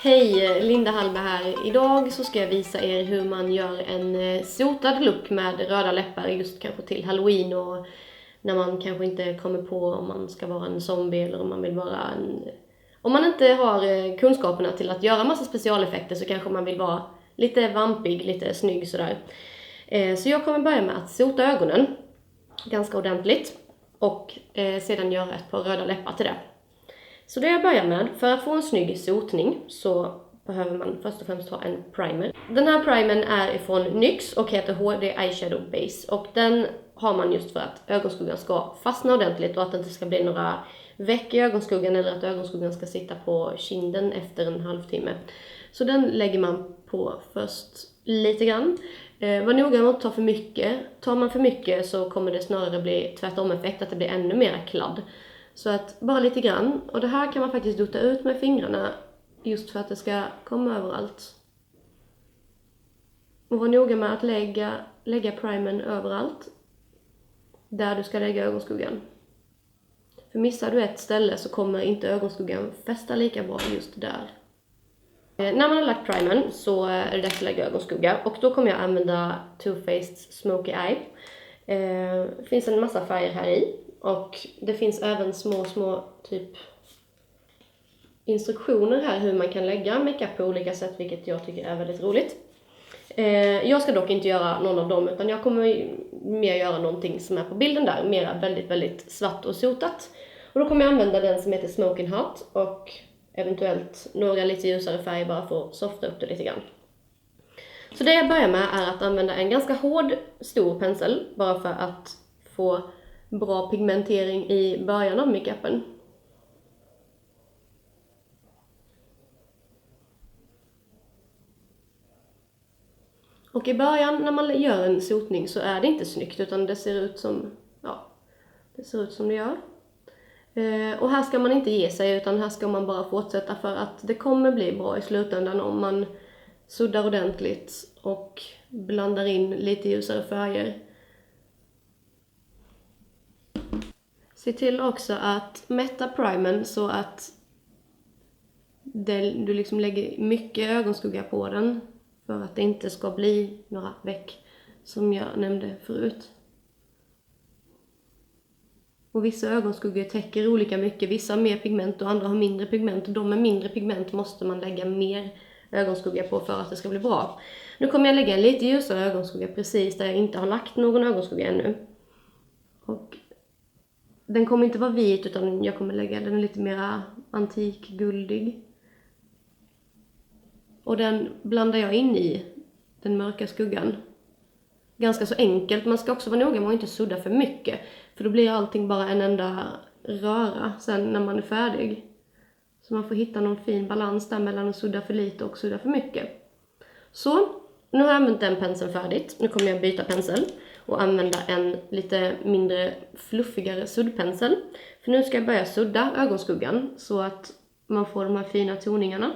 Hej, Linda Hallberg här. Idag så ska jag visa er hur man gör en sotad look med röda läppar just kanske till Halloween och när man kanske inte kommer på om man ska vara en zombie eller om man vill vara en... Om man inte har kunskaperna till att göra massa specialeffekter så kanske man vill vara lite vampig, lite snygg sådär. Så jag kommer börja med att sota ögonen ganska ordentligt och sedan göra ett par röda läppar till det. Så det jag börjar med, för att få en snygg sotning så behöver man först och främst ha en primer. Den här primern är ifrån NYX och heter HD Eyeshadow Base. Och den har man just för att ögonskuggan ska fastna ordentligt och att det inte ska bli några veck i ögonskuggan eller att ögonskuggan ska sitta på kinden efter en halvtimme. Så den lägger man på först lite grann. Var noga med att ta för mycket. Tar man för mycket så kommer det snarare bli tvärtom effekt, att det blir ännu mer kladd. Så att bara lite grann. Och det här kan man faktiskt dutta ut med fingrarna just för att det ska komma överallt. Och var noga med att lägga primern överallt där du ska lägga ögonskuggan. För missar du ett ställe så kommer inte ögonskuggan fästa lika bra just där. När man har lagt primern så är det dags att lägga ögonskugga. Och då kommer jag använda Too Faced Smoky Eye. Det finns en massa färger här i. Och det finns även små typ instruktioner här hur man kan lägga makeup på olika sätt, vilket jag tycker är väldigt roligt. Jag ska dock inte göra någon av dem, utan jag kommer mer göra någonting som är på bilden där, mer väldigt, väldigt svart och sotat. Och då kommer jag använda den som heter Smoking Hot och eventuellt några lite ljusare färger bara för att softa upp det lite grann. Så det jag börjar med är att använda en ganska hård, stor pensel, bara för att få bra pigmentering i början av makeupen. Och i början när man gör en sotning så är det inte snyggt, utan det ser ut som det gör. Och här ska man inte ge sig, utan här ska man bara fortsätta, för att det kommer bli bra i slutändan om man suddar ordentligt och blandar in lite ljusare färger. Se till också att mätta primern så att du liksom lägger mycket ögonskugga på den för att det inte ska bli några veck som jag nämnde förut. Och vissa ögonskuggor täcker olika mycket, vissa har mer pigment och andra har mindre pigment. Och de med mindre pigment måste man lägga mer ögonskugga på för att det ska bli bra. Nu kommer jag lägga en lite ljusare ögonskugga precis där jag inte har lagt någon ögonskugga ännu. Och den kommer inte vara vit, utan jag kommer lägga den lite mer antikguldig. Och den blandar jag in i den mörka skuggan. Ganska så enkelt. Man ska också vara noga med att inte sudda för mycket. För då blir allting bara en enda röra sen när man är färdig. Så man får hitta någon fin balans där mellan att sudda för lite och sudda för mycket. Så, nu har jag använt den penseln färdigt. Nu kommer jag byta pensel och använda en lite mindre fluffigare suddpensel. För nu ska jag börja sudda ögonskuggan så att man får de här fina toningarna.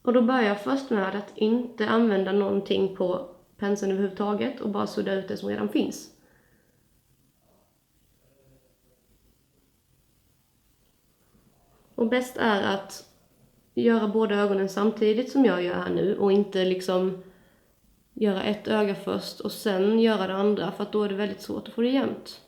Och då börjar jag först med att inte använda någonting på penseln överhuvudtaget och bara sudda ut det som redan finns. Och bäst är att göra båda ögonen samtidigt som jag gör här nu och inte liksom göra ett öga först och sen göra det andra, för att då är det väldigt svårt att få det jämnt.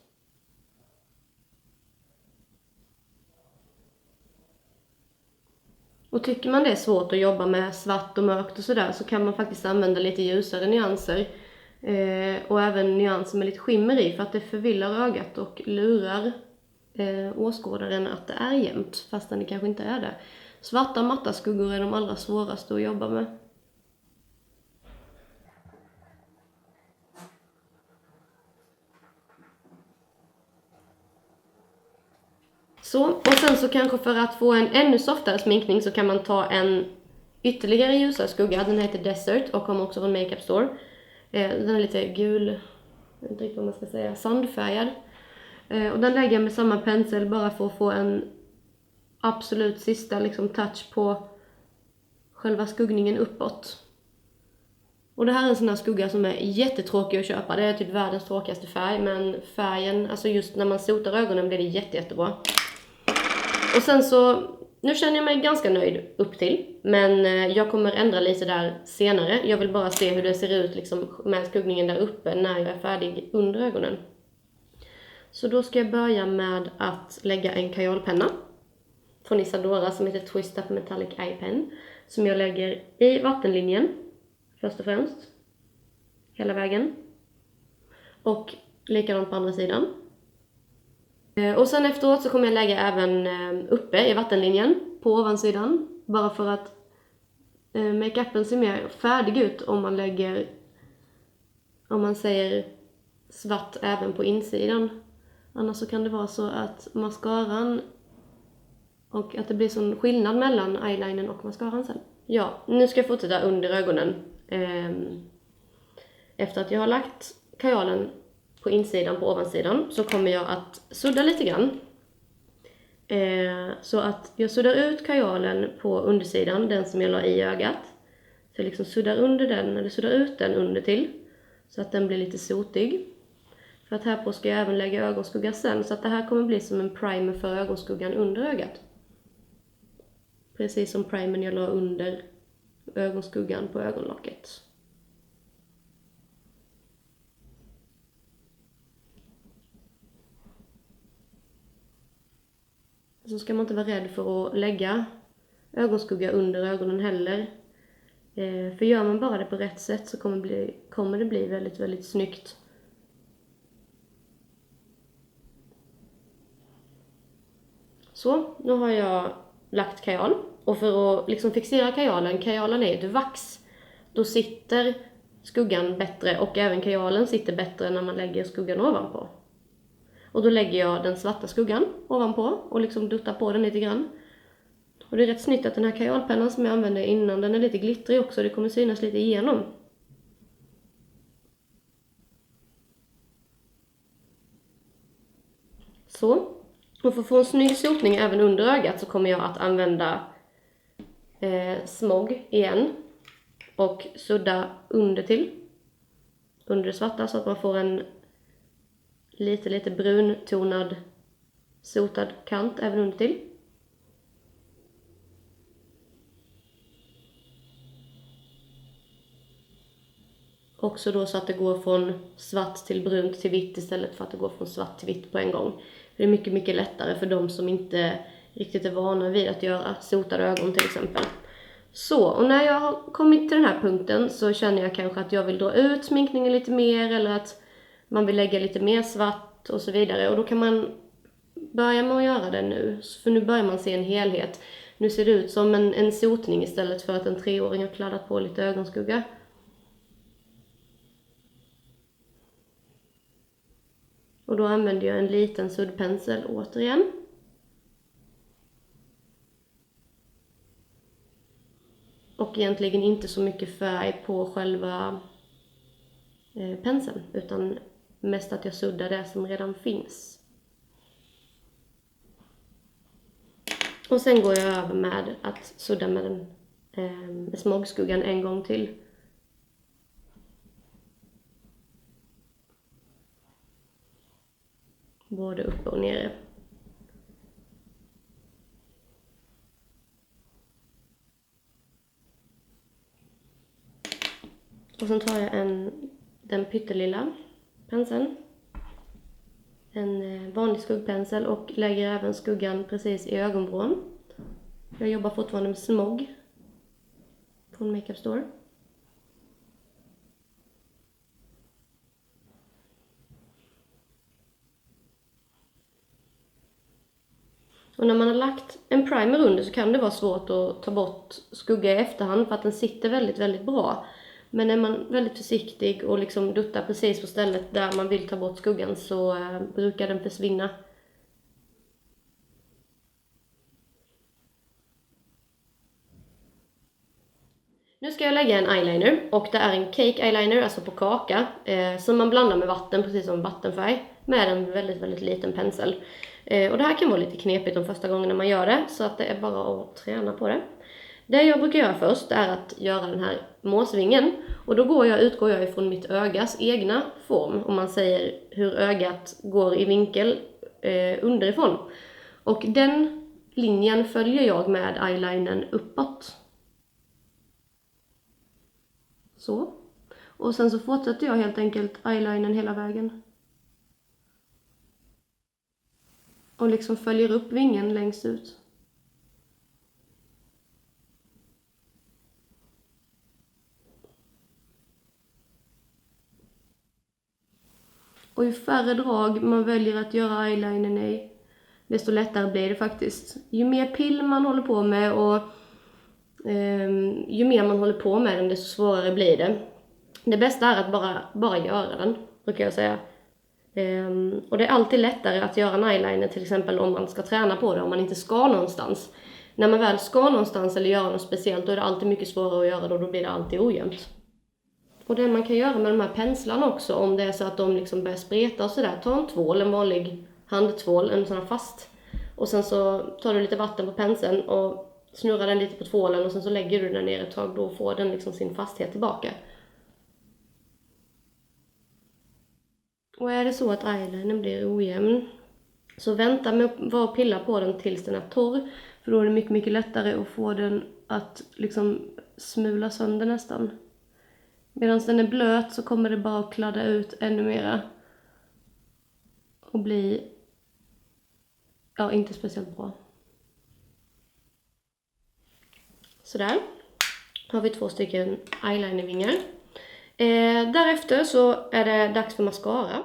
Och tycker man det är svårt att jobba med svart och mörkt och sådär, så kan man faktiskt använda lite ljusare nyanser. Och även nyanser med lite skimmer i, för att det förvillar ögat och lurar åskådaren att det är jämnt, fastän det kanske inte är det. Svarta matta skuggor är de allra svåraste att jobba med. Så, och sen så kanske för att få en ännu softare sminkning så kan man ta en ytterligare ljusare skugga. Den heter Desert och kommer också från Makeup Store. Den är lite gul, jag vet inte riktigt vad man ska säga, sandfärgad. Och den lägger jag med samma pensel bara för att få en absolut sista liksom touch på själva skuggningen uppåt. Och det här är en sån här skugga som är jättetråkig att köpa. Det är typ världens tråkigaste färg, men färgen, alltså just när man sotar ögonen blir det jättebra. Och sen så nu känner jag mig ganska nöjd upp till. Men jag kommer ändra lite där senare. Jag vill bara se hur det ser ut liksom, med skuggningen där uppe när jag är färdig under ögonen. Så då ska jag börja med att lägga en kajalpenna från Isadora som heter Twist Up Metallic Eye Pen. Som jag lägger i vattenlinjen först och främst. Hela vägen. Och likadant på andra sidan. Och sen efteråt så kommer jag lägga även uppe i vattenlinjen på ovansidan. Bara för att make-upen ser mer färdig ut om man lägger, om man säger svart även på insidan. Annars så kan det vara så att mascaran och att det blir sån skillnad mellan eyelinern och mascaran sen. Ja, nu ska jag fortsätta under ögonen. Efter att jag har lagt kajalen på insidan på ovansidan så kommer jag att sudda lite grann. Så att jag suddar ut kajalen på undersidan, den som jag la i ögat. Så jag liksom suddar under den, eller suddar ut den under till. Så att den blir lite sotig. För att här på ska jag även lägga ögonskugga sen. Så att det här kommer bli som en primer för ögonskuggan under ögat. Precis som primern jag la under ögonskuggan på ögonlocket. Så ska man inte vara rädd för att lägga ögonskugga under ögonen heller. För gör man bara det på rätt sätt så kommer det bli väldigt, väldigt snyggt. Så, nu har jag lagt kajal. Och för att liksom fixera kajalen är ett vax. Då sitter skuggan bättre och även kajalen sitter bättre när man lägger skuggan ovanpå. Och då lägger jag den svarta skuggan ovanpå och liksom duttar på den lite grann. Och det är rätt snyggt att den här kajalpennan som jag använde innan, den är lite glittrig också. Det kommer synas lite igenom. Så. Och för att få en snygg sotning även under ögat så kommer jag att använda smog igen. Och sudda under det svarta så att man får en lite bruntonad sotad kant även under till. Också då så att det går från svart till brunt till vitt istället för att det går från svart till vitt på en gång. Det är mycket, mycket lättare för de som inte riktigt är vana vid att göra sotade ögon till exempel. Så, och när jag har kommit till den här punkten så känner jag kanske att jag vill dra ut sminkningen lite mer eller att man vill lägga lite mer svart och så vidare. Och då kan man börja med att göra det nu. För nu börjar man se en helhet. Nu ser det ut som en sotning istället för att en 3-åring har kladdat på lite ögonskugga. Och då använder jag en liten suddpensel återigen. Och egentligen inte så mycket färg på själva penseln. Utan mest att jag suddar det som redan finns. Och sen går jag över med att sudda med smogskuggan en gång till. Både uppe och nere. Och sen tar jag den pyttelilla penseln. En vanlig skuggpensel och lägger även skuggan precis i ögonvrån. Jag jobbar fortfarande med smog från Makeup Store. Och när man har lagt en primer under så kan det vara svårt att ta bort skugga i efterhand för att den sitter väldigt, väldigt bra. Men är man väldigt försiktig och liksom duttar precis på stället där man vill ta bort skuggan så brukar den försvinna. Nu ska jag lägga en eyeliner och det är en cake eyeliner, alltså på kaka, som man blandar med vatten, precis som vattenfärg, med en väldigt, väldigt liten pensel. Och det här kan vara lite knepigt de första gångerna man gör det, så att det är bara att träna på det. Det jag brukar göra först är att göra den här måsvingen. Och då utgår jag ifrån mitt ögas egna form. Om man säger hur ögat går i vinkel underifrån. Och den linjen följer jag med eyelinern uppåt. Så. Och sen så fortsätter jag helt enkelt eyelinern hela vägen. Och liksom följer upp vingen längst ut. Och ju färre drag man väljer att göra eyelinern i, desto lättare blir det faktiskt. Ju mer pill man håller på med och ju mer man håller på med den, desto svårare blir det. Det bästa är att bara göra den, brukar jag säga. Och det är alltid lättare att göra en eyeliner till exempel om man ska träna på det, om man inte ska någonstans. När man väl ska någonstans eller göra något speciellt, då är det alltid mycket svårare att göra det och då blir det alltid ojämnt. Och det man kan göra med de här penslarna också, om det är så att de liksom börjar spreta och sådär, ta en tvål, en vanlig handtvål, en sån här fast. Och sen så tar du lite vatten på penseln och snurrar den lite på tvålen och sen så lägger du den ner ett tag, då får den liksom sin fasthet tillbaka. Och är det så att eyelinern blir ojämn, så vänta med att pilla på den tills den är torr. För då är det mycket, mycket lättare att få den att liksom smula sönder nästan. Medan den är blöt så kommer det bara att kladda ut ännu mera. Och bli, ja, inte speciellt bra. Sådär. Har vi 2 stycken eyelinervingar. Därefter så är det dags för mascara.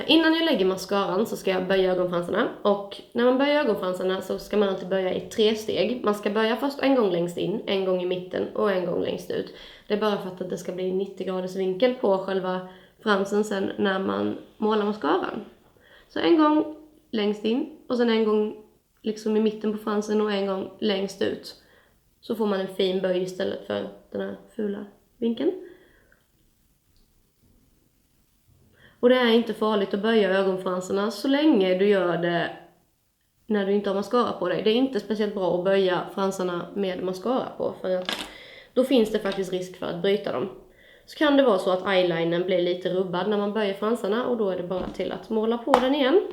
Innan jag lägger mascaran så ska jag böja ögonfransarna. Och när man böjer ögonfransarna så ska man alltid böja i 3 steg. Man ska böja först en gång längst in, en gång i mitten och en gång längst ut. Det är bara för att det ska bli 90 graders vinkel på själva fransen sen när man målar mascaran. Så en gång längst in och sen en gång liksom i mitten på fransen och en gång längst ut. Så får man en fin böj istället för den här fula vinkeln. Och det är inte farligt att böja ögonfransarna så länge du gör det när du inte har mascara på dig. Det är inte speciellt bra att böja fransarna med mascara på, för att då finns det faktiskt risk för att bryta dem. Så kan det vara så att eyelinern blir lite rubbad när man böjer fransarna och då är det bara till att måla på den igen.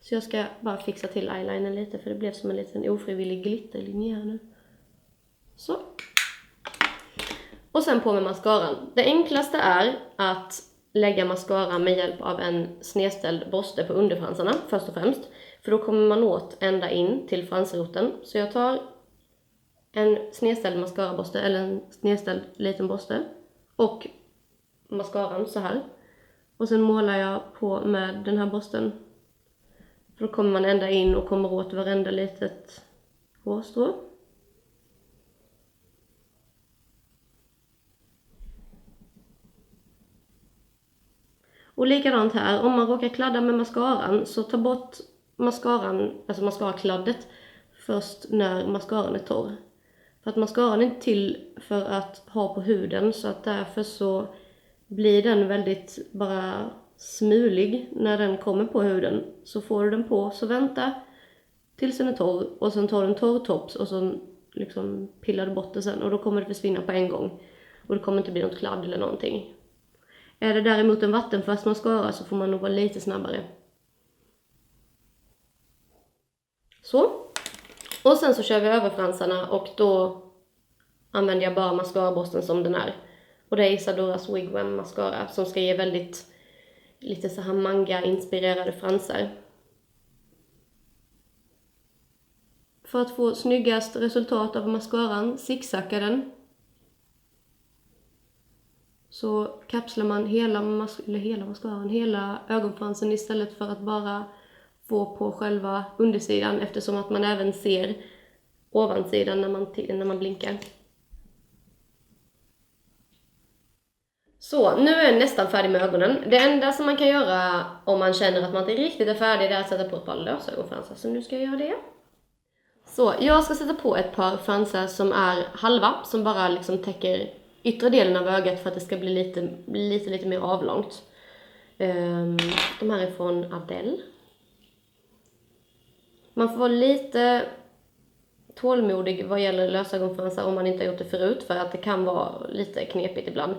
Så jag ska bara fixa till eyelinern lite för det blev som en liten ofrivillig glitterlinje här nu. Så. Och sen på med mascaran. Det enklaste är att lägga mascara med hjälp av en snedställd borste på underfransarna först och främst. För då kommer man åt ända in till fransroten. Så jag tar en snedställd mascaraborste eller en snedställd liten borste och mascaran så här. Och sen målar jag på med den här borsten. För då kommer man ända in och kommer åt varenda litet hårstrå. Och likadant här, om man råkar kladda med mascaran så ta bort mascaran, alltså mascarakladdet först när mascaran är torr. För att mascaran är inte till för att ha på huden, så att därför så blir den väldigt bara smulig när den kommer på huden. Så får du den på, så vänta tills den är torr och sen tar du en torr tops och så liksom pillar du bort det sen och då kommer det försvinna på en gång. Och det kommer inte bli något kladd eller någonting. Är det däremot en vattenfast mascara så får man nog vara lite snabbare. Så. Och sen så kör vi över fransarna och då använder jag bara mascaraborsten som den är. Och det är Isadoras Wigwam mascara som ska ge väldigt lite så här manga-inspirerade fransar. För att få snyggast resultat av mascaran, zigzaggar den. Så kapslar man hela ögonfransen istället för att bara få på själva undersidan, eftersom att man även ser ovansidan när man blinkar. Så, nu är jag nästan färdig med ögonen. Det enda som man kan göra om man känner att man inte riktigt är färdig är att sätta på ett par lösögonfransar. Så nu ska jag göra det. Så, jag ska sätta på ett par fransar som är halva, som bara liksom täcker yttre delen av ögat för att det ska bli lite mer avlångt. De här är från Adele. Man får vara lite tålmodig vad gäller lösögonfransar om man inte har gjort det förut, för att det kan vara lite knepigt ibland.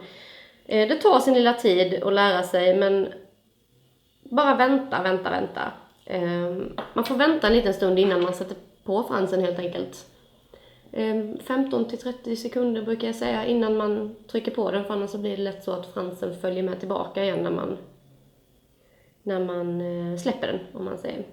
Det tar sin lilla tid att lära sig, men bara vänta. Man får vänta en liten stund innan man sätter på fransen helt enkelt. 15-30 sekunder brukar jag säga innan man trycker på den, för annars så blir det lätt så att fransen följer med tillbaka igen när man släpper den, om man säger.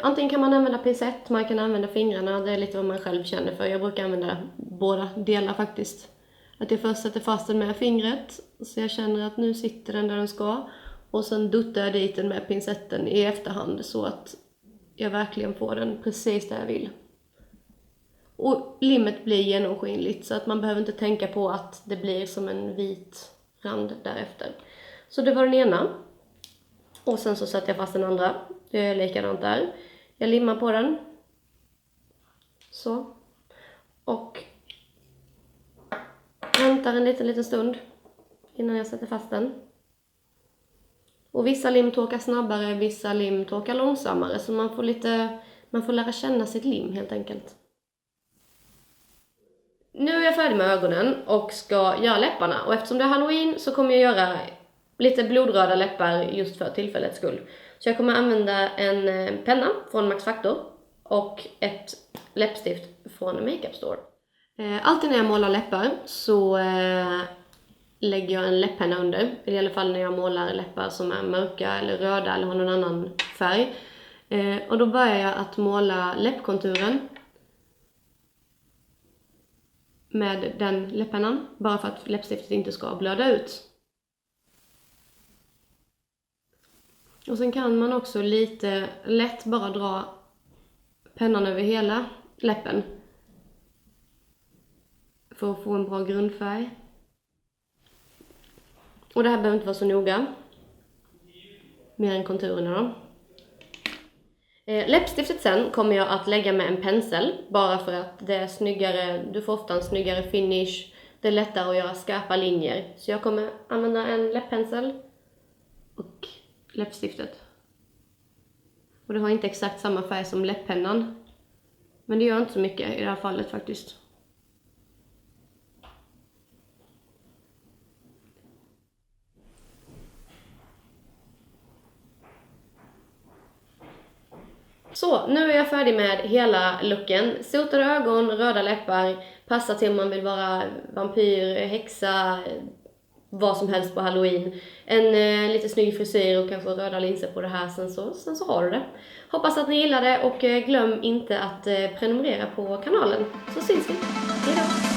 Antingen kan man använda pincett, man kan använda fingrarna, det är lite vad man själv känner för. Jag brukar använda båda delar faktiskt. Att jag först sätter fast den med fingret så jag känner att nu sitter den där den ska, och sen duttar jag dit den med pincetten i efterhand så att jag verkligen får den precis där jag vill. Och limmet blir genomskinligt så att man behöver inte tänka på att det blir som en vit rand därefter. Så det var den ena. Och sen så sätter jag fast den andra. Det är likadant där. Jag limmar på den. Så. Och väntar en liten stund innan jag sätter fast den. Och vissa lim torkar snabbare, vissa lim torkar långsammare. Så man får lära känna sitt lim helt enkelt. Nu är jag färdig med ögonen och ska göra läpparna. Och eftersom det är Halloween så kommer jag göra lite blodröda läppar just för tillfällets skull. Så jag kommer använda en penna från Max Factor och ett läppstift från Makeup Store. Alltid när jag målar läppar så lägger jag en läpppenna under. I alla fall när jag målar läppar som är mörka eller röda eller har någon annan färg. Och då börjar jag att måla läppkonturen med den läppennan, bara för att läppstiftet inte ska blöda ut. Och sen kan man också lite lätt bara dra pennan över hela läppen för att få en bra grundfärg. Och det här behöver inte vara så noga, mer än konturerna då. Läppstiftet sen kommer jag att lägga med en pensel, bara för att det är snyggare, du får ofta en snyggare finish, det är lättare att göra skarpa linjer. Så jag kommer använda en läpppensel och läppstiftet. Och det har inte exakt samma färg som läpppennan, men det gör inte så mycket i det här fallet faktiskt. Så, nu är jag färdig med hela looken. Sotade ögon, röda läppar, passar till om man vill vara vampyr, häxa, vad som helst på Halloween. En lite snygg frisyr och kanske röda linser på det här, sen så har du det. Hoppas att ni gillar det och glöm inte att prenumerera på kanalen, så syns vi. Hejdå!